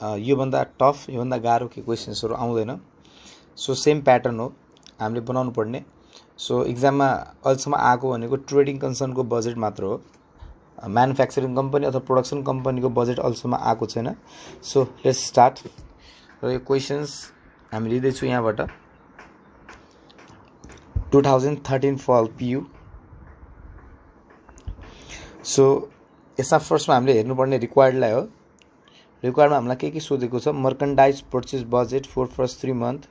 यो भन्दा टफ यो भन्दा गाह्रो के क्वेशन्सहरु आउँदैन। सो सेम प्याटर्न हो हामीले बनाउनु पर्ने। सो एक्जाममा अहिलेसम्म आएको भनेको ट्रेडिङ कन्सर्नको बजेट मात्र हो, म्यानुफ्याक्चरिङ कम्पनी अथवा प्रोडक्सन कम्पनीको बजेट अहिलेसम्म आएको छैन। So let's start. र यो क्वेशन्स हामी लिँदैछु यहाँबाट 2013 फल PU। सो यसमा फर्स्टमा हामीले हेर्नुपर्ने रिक्वायर्डलाई हो। रिक्वायर्डमा हामीलाई के सोधेको छ, merchandise purchase budget for first 3 month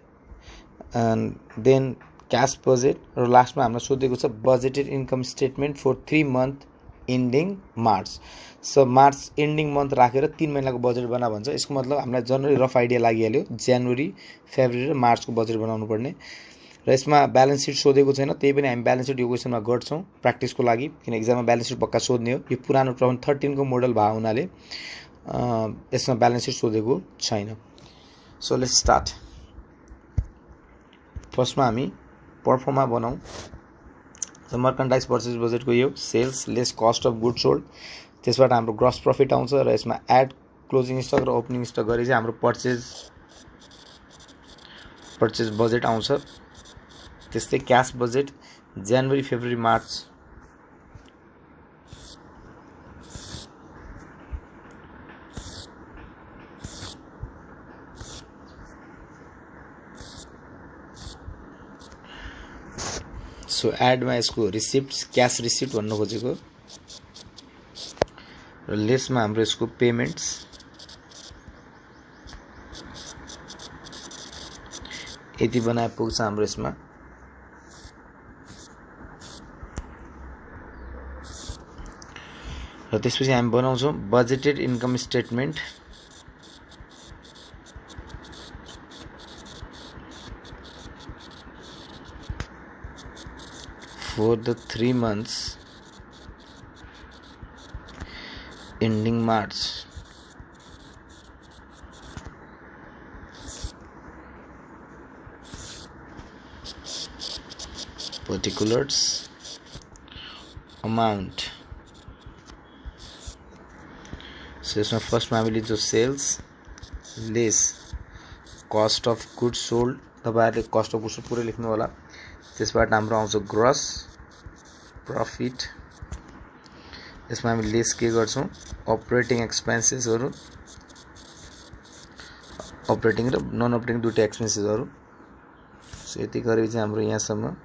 and then cash budget, र लास्टमा हामीलाई सोधेको छ budgeted income statement for 3 month ending March. So March ending month राखेर 3 महिनाको बजेट बना भन्छ। यसको मतलब हामीलाई जनरली रफ आइडिया लागिहाल्यो, जनवरी, फेब्रुअरी र मार्चको बजेट बनाउनु पर्ने। र यसमा ब्यालेन्स सिट सोधेको छैन, त्यही पनि हामी ब्यालेन्स सिट यो क्वेसनमा गर्छौँ प्र्याक्टिसको लागि, किन एक्जाममा ब्यालेन्स सिट पक्का सोध्ने हो। यो पुरानो 2013 को मोडल भएको हुनाले यसमा ब्यालेन्स सिट सोधेको छैन। So let's start. फर्स्टमा हामी परफर्मा बनाऊ। सो मर्कन्डाइज पर्चेस बजेटको यो sales less cost of good sold, त्यसबाट हाम्रो ग्रस प्रफिट आउँछ। र यसमा एड क्लोजिङ स्टक र ओपनिङ स्टक गरी चाहिँ हाम्रो पर्चेस बजेट आउँछ। त्यस्तै cash budget January, February, March. So एडमा यसको रिसिप्ट्स, क्याश रिसिप्ट भन्नु खोजेको, र लेसमा हाम्रो यसको पेमेन्ट्स, यति बनाए पुग्छ हाम्रो यसमा। र त्यसपछि हामी बनाउँछौँ budgeted income statement for the 3 months ending March। Particulars, amount। So यसमा फर्स्टमा हामीले जो sales less cost of good sold, तपाईहरुले कस्ट अफ गुड सोल्ड पुरै लेख्नु होला। त्यसबाट हाम्रो आउँछ ग्रस प्रफिट। यसमा हामी लेस के गर्छौं, अपरेटिङ एक्सपेन्सेसहरु, अपरेटिङ र नन अपरेटिङ दुईटा एक्सपेन्सेसहरु। सो यति गरेपछि हाम्रो यहाँसम्म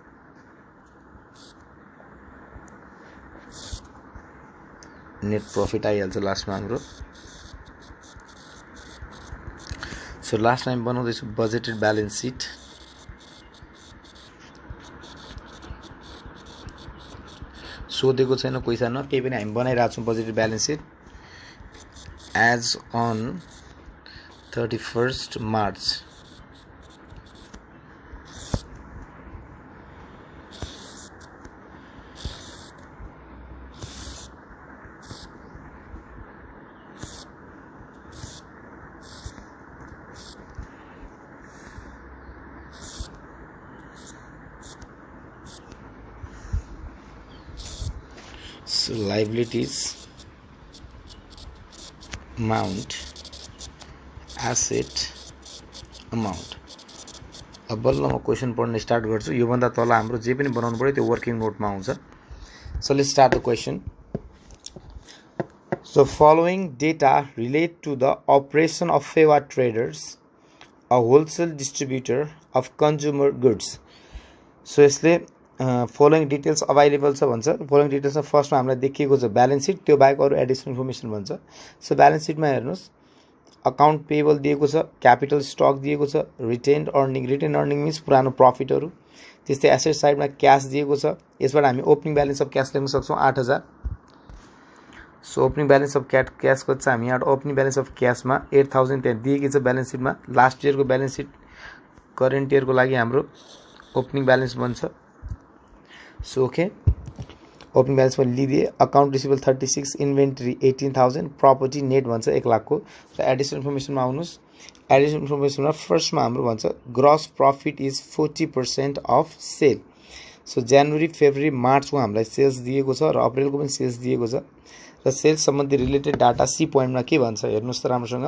नेट प्रफिट आइहाल्छ लास्टमा हाम्रो। सो लास्ट टाइम बनाउँदैछु बजेटेड ब्यालेन्स सिट। सोधेको छैन क्वेशनमा, केही पनि हामी बनाइरहेको छौँ budgeted balance sheet as on 31 March. So liabilities, amount, asset, amount। अब बल्ल म क्वेशन पढ्न स्टार्ट गर्छु। यो भन्दा तल हाम्रो जे पनि बनाउनु पर्यो त्यो वर्किङ नोटमा आउँछ। So let's start the question. So following data relate to the operation of Fewa traders, a wholesale distributor of consumer goods. So यसले फलोइङ डिटेल्स अभाइलेबल छ भन्छ। फलोइङ डिटेल्समा फर्स्टमा हामीलाई देखिएको छ ब्यालेन्स सिट, त्यो बाहेक अरू एडिसनल इन्फर्मेसन भन्छ। सो ब्यालेन्स सिटमा हेर्नुहोस्, अकाउन्ट पेबल दिएको छ, क्यापिटल स्टक दिएको छ, retained earning, retain earning means पुरानो प्रफिटहरू। त्यस्तै एसेट साइडमा क्यास दिएको छ। यसबाट हामी ओपनिङ ब्यालेन्स अफ क्यास लेख्न सक्छौँ 8000। So opening balance of cash कति छ, हामी यहाँ ओपनिङ ब्यालेन्स अफ क्यासमा 8000 त्यहाँ दिएकै छ ब्यालेन्स सिटमा। लास्ट इयरको ब्यालेन्स सिट करेन्ट इयरको लागि हाम्रो ओपनिङ ब्यालेन्स बन्छ। सो ओके, ओपनिङ ब्यालेन्समा लिदिए account receivable 36, inventory 18000, property net भन्छ 1 लाख को। र एडिसनल इन्फर्मेसनमा आउनुहोस्। एडिसनल इन्फर्मेसनमा फर्स्टमा हाम्रो भन्छ gross profit is 40% of sale. So January, February, मार्चको हामीलाई सेल्स दिएको छ र अप्रिलको पनि सेल्स दिएको छ। र र सेल्स सम्बन्धी रिलेटेड डाटा सी पोइन्टमा के भन्छ हेर्नुस् त राम्रोसँग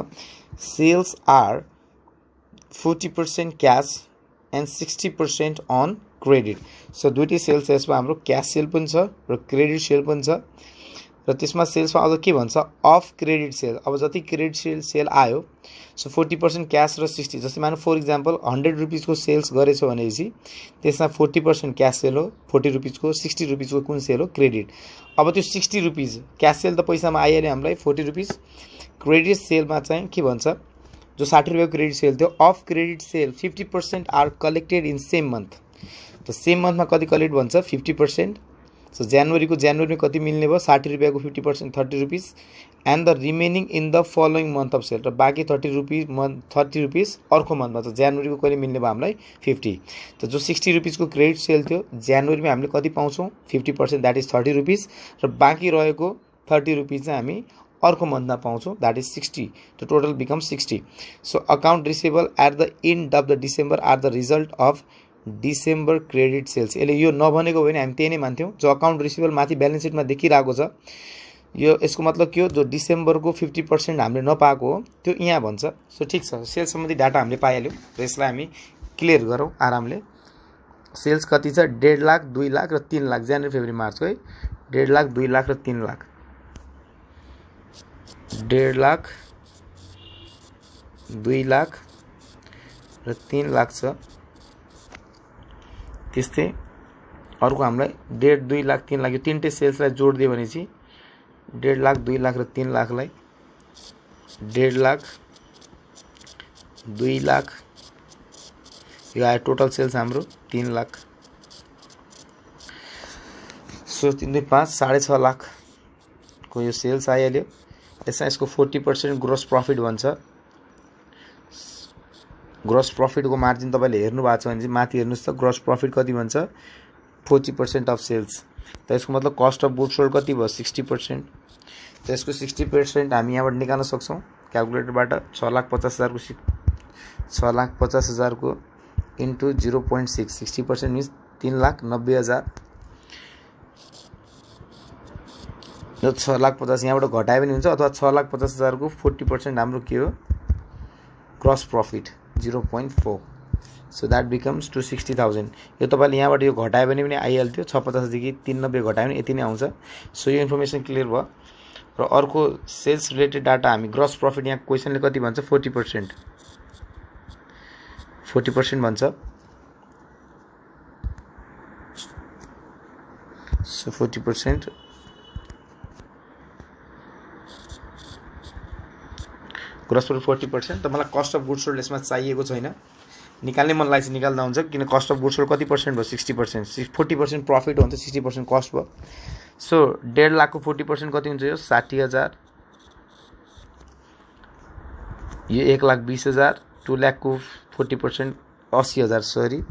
sales are 40% cash and 60% on credit so दुईटै सेल्स यसमा हाम्रो क्याश सेल पनि छ र क्रेडिट सेल पनि छ र त्यसमा सेल्समा अझ के भन्छ अफ क्रेडिट सेल अब जति क्रेडिट सेल आयो सो 40% क्याश र 60 जस्तै मानौ फर इक्जाम्पल 100 रुपीस को सेल्स गरेछ भनेपछि त्यसमा 40% क्याश सेल हो 40 रुपीस को 60 रुपीस को कुन सेल हो क्रेडिट अब त्यो 60 रुपीस क्याश सेल त पैसामा आइहाल्यो हामीलाई 40 रुपीस क्रेडिट सेलमा चाहिँ के भन्छ जो 60 रुपैयाँको क्रेडिट सेल थियो of credit sale 50% are collected in same month त सेम मन्थमा कति कलेक्ट भन्छ 50% सो जनवरीमा कति मिल्ने भयो 60 रुपैयाँको 50% 30 rupees and the remaining in the following month of sale र बाँकी 30 रुपीस अर्को मन्थमा त जनवरीको कहिले मिल्ने भयो हामीलाई 50 त जो 60 रुपीसको क्रेडिट सेल थियो जनवरीमा हामीले कति पाउँछौँ 50% द्याट इज 30 रुपीस र बाँकी रहेको 30 रुपीस चाहिँ हामी अर्को मन्थमा पाउँछौँ that is 60 the total become 60 so account receivable at the end of the December are the result of December credit sales यसले यो नभनेको भने हामी त्यही नै मान्थ्यौँ जो अकाउन्ट रिसिभेबल माथि ब्यालेन्स सिटमा देखिरहेको छ यो यसको मतलब के हो जो डिसेम्बरको 50% हामीले नपाएको हो त्यो यहाँ भन्छ सो ठिक छ सेल्स सम्बन्धी डाटा हामीले पाइहाल्यौँ र यसलाई हामी क्लियर गरौँ आरामले सेल्स कति छ 1.5 लाख 2 लाख र 3 लाख जनवरी फेब्रुअरी मार्चको है 1.5 लाख 2 लाख र 3 लाख 1.5 लाख 2 लाख र 3 लाख छ त्यस्तै अर्को हामीलाई 1.5 2 लाख 3 लाख यो तीनटै सेल्सलाई जोड दियो भने चाहिँ 1.5 लाख 2 लाख र 3 लाखलाई 1.5 लाख 2 लाख यो आयो टोटल सेल्स हाम्रो 3 लाख सो 3 5 6.5 लाख को यो सेल्स आइहाल्यो यसमा यसको 40% ग्रोस प्रॉफिट भन्छ ग्रोस प्रॉफिट को मार्जिन तपाईले हेर्नु भएको छ भने चाहिँ माथि हेर्नुस् त ग्रोस प्रॉफिट कति भन्छ 40% अफ सेल्स त यसको मतलब कस्ट अफ गुड्स सोल्ड कति भयो 60% त यसको 60% हामी यहाँबाट निकाल्न सक्छौं क्याल्कुलेटरबाट 6,50,000 को 6,50,000 को इन्टु 0.6 60% मिन्स 3,90,000 यो 6,50,000 यहाँबाट घटाए पनि हुन्छ अथवा 6,50,000 को 40% हाम्रो के हो gross profit 0.4 so that becomes 260,000 यो तपाईले यहाँबाट यो घटाए भने पनि आइहाल्थ्यो 650 देखि 390 घटाए भने यति नै आउँछ सो यो इन्फर्मेसन क्लियर भयो र अर्को सेल्स रिलेटेड डाटा हामी ग्रोस प्रॉफिट यहाँ क्वेशनले कति भन्छ 40% भन्छ सो 40% ग्रोस प्रॉफिट 40% त मलाई कस्ट अफ गुड्स सोल्ड यसमा चाहिएको छैन निकाल्ने मन लाग्छ निकाल्दा हुन्छ किन कस्ट अफ गुड्स सोल्ड कति % भयो 60% 40% प्रॉफिट हो भने 60% कस्ट भयो सो 1.5 लाख को 40% कति हुन्छ यो 60,000 यो 1,20,000 2 लाख को 40% 80,000 सरी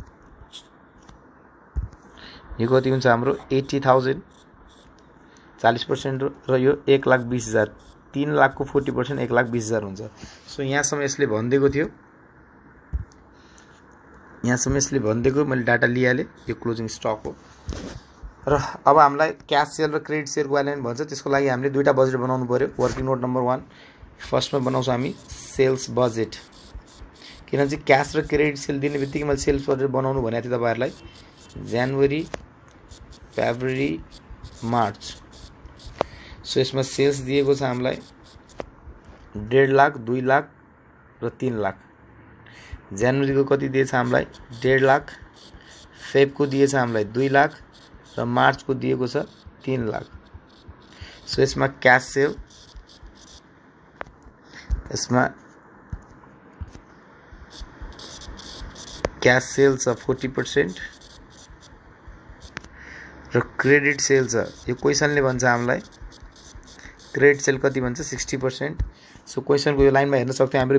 यो कति हुन्छ हाम्रो 80,000 40% र यो 1,20,000 3 लाख को 40% 1,20,000 हुन्छ सो यहाँसम्म यसले भन्देको थियो मैले डाटा लिइहाले यो क्लोजिङ स्टक हो र अब हामीलाई क्याश सेल र क्रेडिट सेल को बारेमा भन्छ त्यसको लागि हामीले दुईटा बजेट बनाउनु पर्यो वर्किङ नोट नम्बर 1 फर्स्टमा बनाउँछौं हामी सेल्स बजेट किनभने चाहिँ क्याश र क्रेडिट सेल दिने बित्तिकै मैले सेल्स बजेट बनाउनु भनेको थिएँ तपाईहरुलाई जनवरी फेब्रुअरी मार्च सो यसमा सेल्स दिएको छ हामीलाई 1.5 लाख 2 लाख र 3 लाख जनवरी को कति दिएछ हामीलाई 1.5 लाख फेब को दिएछ हामीलाई 2 लाख र मार्च को दिएको छ 3 लाख सो यसमा क्याश सेल यसमा क्याश सेल छ 40% र क्रेडिट सेल छ यो क्वेशनले भन्छ हामीलाई क्रेडिट सेल कति भन्छ 60% सो क्वेशन को यो लाइनमा हेर्न सक्छौं हाम्रो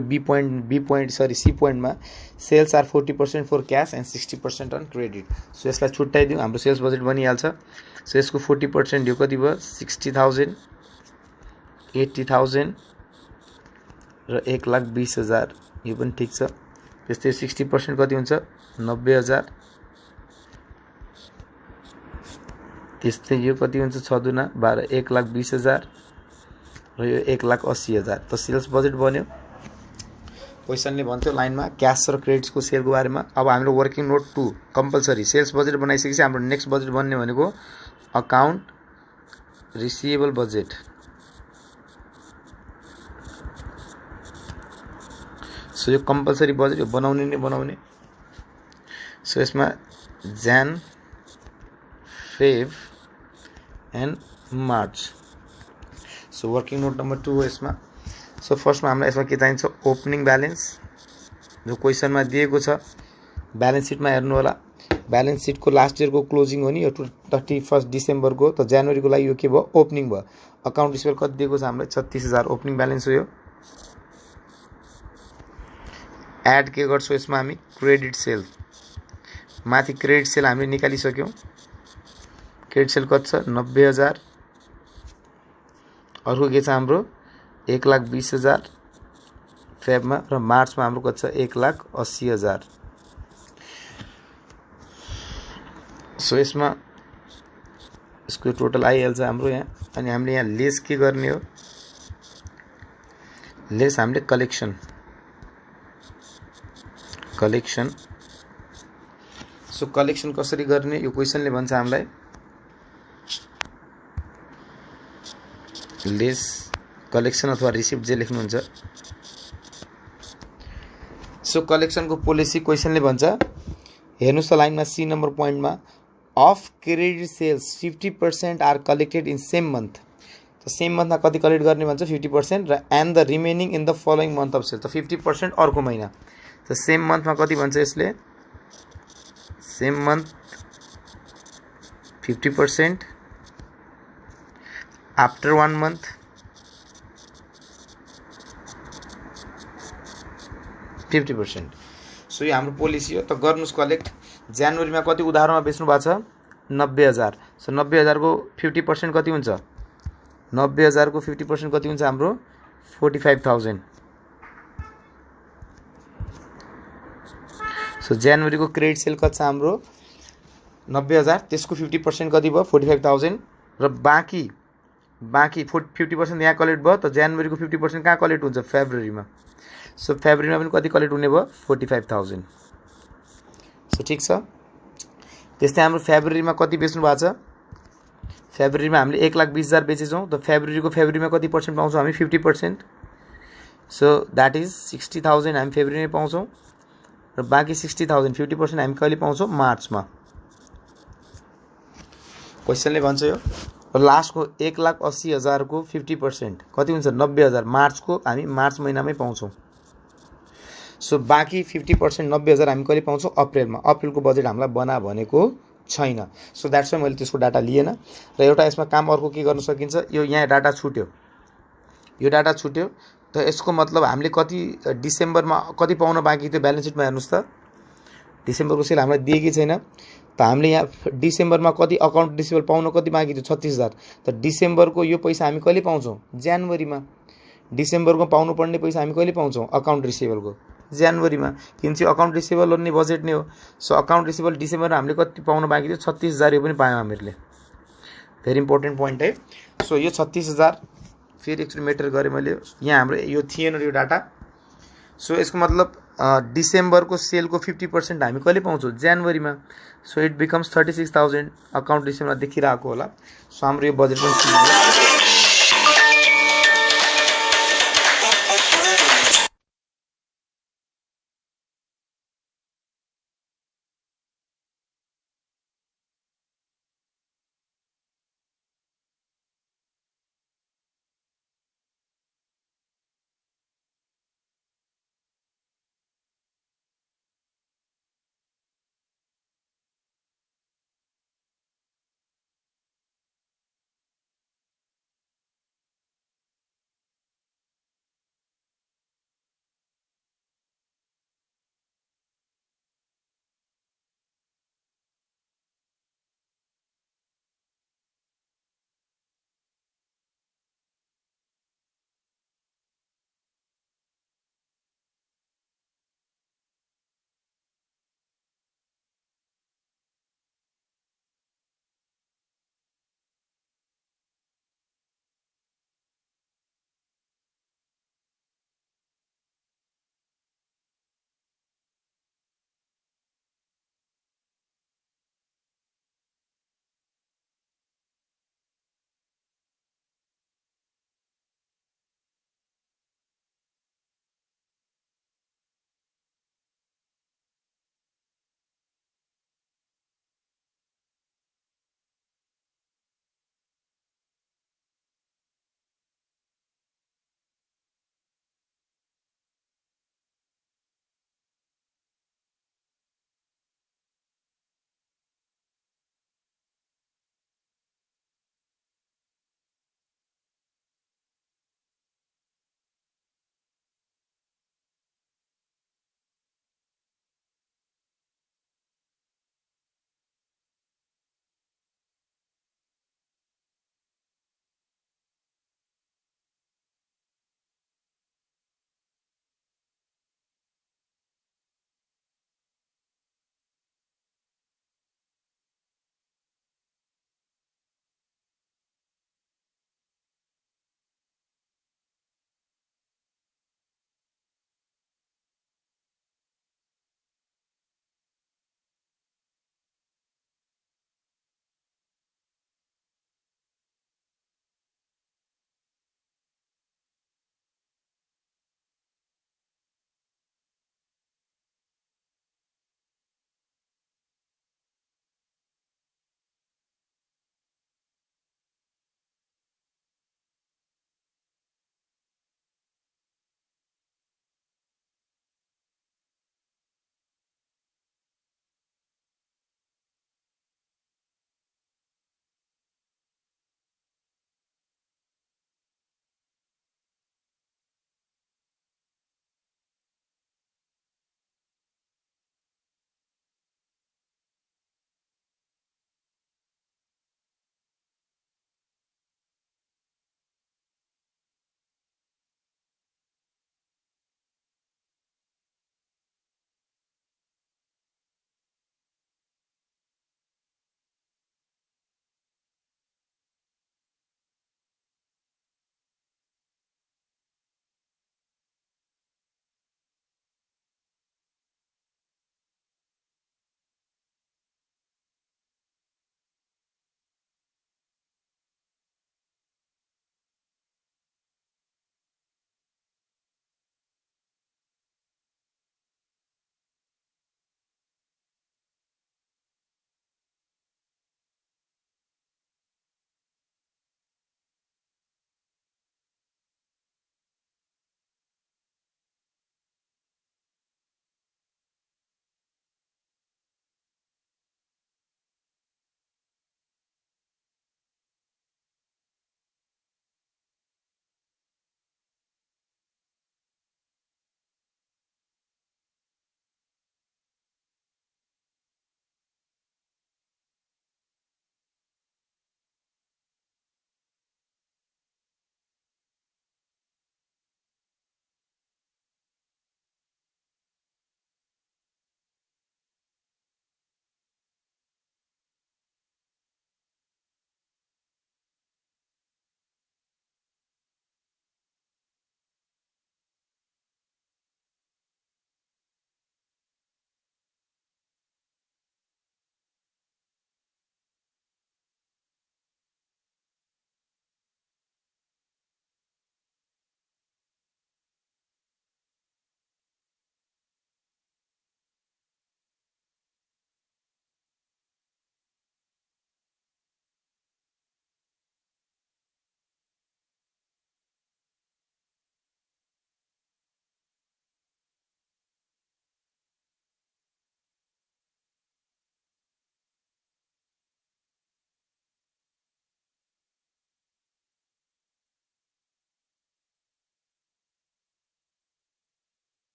सी पोइन्ट मा sales are 40% for cash and 60% on credit so यसलाई छुट्टाइदिउँ हाम्रो सेल्स बजेट बनिहाल्छ सो यसको 40% यो कति भयो 60,000 80,000 र 1,20,000 यो पनि ठीक छ त्यस्तै 60% कति हुन्छ 90,000 त्यस्तै यो कति हुन्छ 6 दुना 12 1,20,000 र यो 1,80,000 त सेल्स बजेट बन्यो। क्वेसनले भन्थ्यो लाइनमा क्यास र क्रेडिट्सको सेलको बारेमा। अब हाम्रो working note 2 compulsory sales budget बनाइसकेपछि हाम्रो नेक्स्ट बजेट बन्ने भनेको अकाउन्ट रिसिभेबल बजेट। सो यो कम्पलसरी बजेट यो बनाउने नै बनाउने। सो यसमा Jan, Feb and March. So working note number 2 हो यसमा। सो फर्स्टमा हामीलाई यसमा के चाहिन्छ ओपनिङ ब्यालेन्स जो क्वेसनमा दिएको छ। ब्यालेन्स सिटमा हेर्नु होला, ब्यालेन्स सिटको लास्ट इयरको क्लोजिङ हो नि यो 31 डिसेम्बरको। त जनवरीको लागि यो के भयो ओपनिङ भयो। अकाउन्ट रिसिभेबल कति दिएको छ हामीलाई 36,000 ओपनिङ ब्यालेन्स हो यो। एड के गर्छौँ यसमा हामी क्रेडिट सेल। माथि क्रेडिट सेल हामीले निकालिसक्यौँ। क्रेडिट सेल कति छ 90,000। अर्को के छ हाम्रो 1,20,000 फेबमा र मार्चमा हाम्रो कति छ 1,80,000। सो यसमा यसको टोटल आइहाल्छ हाम्रो यहाँ। अनि हामीले यहाँ लेस के गर्ने हो लेस हामीले कलेक्सन। सो कलेक्सन कसरी गर्ने यो क्वेसनले भन्छ हामीलाई लेस कलेक्सन अथवा रिसिप्ट जे लेख्नुहुन्छ। सो कलेक्सनको पोलिसी क्वेसनले भन्छ हेर्नुस् त लाइनमा सी नम्बर पोइन्टमा of credit sales 50% are collected in same month. त सेम मन्थमा कति कलेक्ट गर्ने भन्छ 50% र and the remaining in the following month of sale. त 50% अर्को महिना। त सेम मन्थमा कति भन्छ यसले same month 50% after 1 month 50%। So यो हाम्रो पोलिसी हो। त गर्नुस् कलेक्ट। जनवरीमा कति उधारोमा बेच्नु भएको छ 90,000। सो 90,000 को 50% कति हुन्छ 90,000 को 50% कति हुन्छ हाम्रो 45,000। सो जनवरी को क्रेडिट सेल कति छ हाम्रो 90,000 त्यसको 50% कति भयो 45,000 र बाँकी 50% यहाँ कलेक्ट भयो। त जनवरी को 50% कहाँ कलेक्ट हुन्छ फेब्रुअरीमा। सो फेब्रुअरीमा पनि कति कलेक्ट हुने भयो 45,000। सो ठिक छ। त्यस्तै हाम्रो फेब्रुअरीमा कति बेच्नु भएको छ फेब्रुअरीमा हामीले 1,20,000 बेचेछौँ। त फेब्रुअरीमा कति पर्सेन्ट पाउँछौँ हामी 50%। सो द्याट इज 60,000 हामी फेब्रुअरीमा पाउँछौँ र बाँकी 60,000 50% हामी कहिले पाउँछौँ मार्चमा। क्वेसनले भन्छ यो लास्टको 1,80,000 को 50% कति हुन्छ 90,000 मार्चको हामी मार्च महिनामै पाउँछौँ। सो बाँकी 50% 90,000 हामी कहिले पाउँछौँ अप्रेलमा। अप्रेलको बजेट हामीलाई बना भनेको छैन। सो द्याट्स वाइ मैले त्यसको डाटा लिएन। र एउटा यसमा काम अर्को के गर्न सकिन्छ यो यहाँ डाटा छुट्यो यो डाटा छुट्यो। त यसको मतलब हामीले कति डिसेम्बरमा कति पाउन बाँकी थियो ब्यालेन्स सिटमा हेर्नुहोस् त डिसेम्बरको सेल हामीलाई दिएकै छैन। त हामीले यहाँ डिसेम्बरमा कति अकाउन्ट रिसिभेबल पाउन कति बाँकी थियो 36,000। त डिसेम्बरको यो पैसा हामी कहिले पाउँछौँ जनवरीमा। डिसेम्बरको पाउनुपर्ने पैसा हामी कहिले पाउँछौँ अकाउन्ट रिसिभेबलको जनवरीमा। किनकि अकाउन्ट रिसिभेबल गर्ने बजेट नै हो। सो अकाउन्ट रिसिभेबल डिसेम्बरमा हामीले कति पाउन बाँकी थियो 36,000 यो पनि पायौँ हामीहरूले। भेरी इम्पोर्टेन्ट पोइन्ट है। सो यो 36,000 फेरि एकचोटि मेटर गरेँ मैले यहाँ हाम्रो यो थिएन यो डाटा। सो यसको मतलब डिसेम्बरको सेलको 50% हामी कहिले पाउँछौँ जनवरीमा। सो इट बिकम्स 36,000 अकाउन्ट रिसिभेबलमा देखिरहेको होला। सो हाम्रो यो बजेट पनि